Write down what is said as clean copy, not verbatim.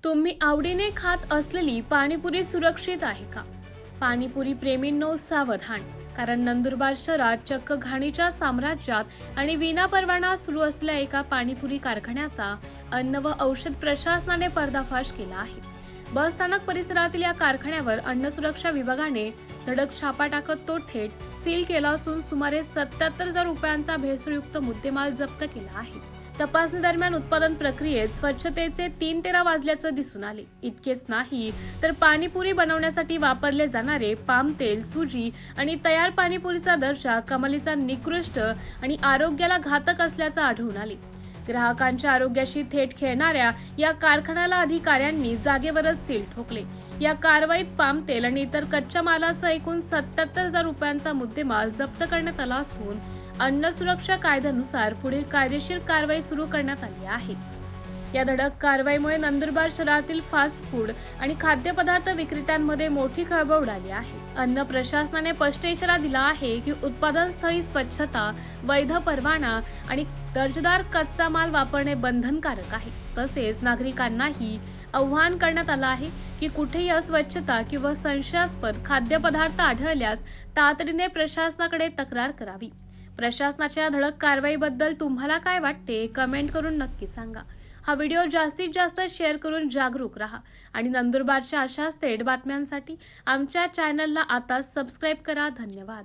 तुम्ही आवडीने खात असलेली पाणीपुरी सुरक्षित आहे का? पाणीपुरी प्रेमींनो सावधान, कारण नंदुरबार शहरात चक्क घाणीच्या साम्राज्यात आणि विनापरवाना सुरू असलेल्या एका पाणीपुरी कारखान्याचा अन्न व औषध प्रशासनाने पर्दाफाश केला आहे. बस स्थानक परिसरातील या कारखान्यावर अन्न सुरक्षा विभागाने धडक छापा टाकत तो थेट सील केला असून सुमारे 77,000 रुपयांचा भेसळयुक्त मुद्देमाल जप्त केला आहे. तपासणी दरम्यान उत्पादन प्रक्रियेत स्वच्छतेचे 3 तेरा वाजल्याचं दिसून आले. इतकेच नाही तर पाणीपुरी बनवण्यासाठी वापरले जाणारे पाम तेल, सुजी आणि तयार पाणीपुरीचा दर्जा कमालीचा निकृष्ट आणि आरोग्याला घातक असल्याचं आढळून आले. ग्राहकांच्या आरोग्याशी थेट खेळणाऱ्या या कारखान्याला अधिकाऱ्यांनी जागेवरच सील ठोकले. या कारवाईत पाम तेल आणि इतर कच्च्या मालासह एकूण 77,000 रुपयांचा मुद्देमाल जप्त करण्यात आला असून अन्न सुरक्षा कायद्यानुसार पुढील कायदेशीर कारवाई सुरू करण्यात आली आहे. या धडक कारवाईमुळे नंदुरबार शहरातील फास्ट फूड आणि खाद्यपदार्थ विक्रेत्यांमध्ये मोठी खळबळ उडाली आहे. अन्न प्रशासनाने स्पष्ट इशारा दिला आहे की उत्पादन स्थळी स्वच्छता, वैध परवाना आणि दर्जेदार कच्चा माल वापरणे बंधनकारक आहे. तसेच नागरिकांनाही आवाहन करण्यात आलं आहे की कुठेही अस्वच्छता किंवा संशयास्पद खाद्यपदार्थ आढळल्यास तातडीने प्रशासनाकडे तक्रार करावी. प्रशासनाच्या धडक कारवाईबद्दल तुम्हाला काय वाटते? कमेंट करून नक्की सांगा. हा व्हिडिओ जास्तीत जास्त शेअर करून जागरूक राहा आणि नंदुरबारच्या अशाच थेट बातम्यांसाठी आमच्या चॅनलला आता सबस्क्राईब करा. धन्यवाद.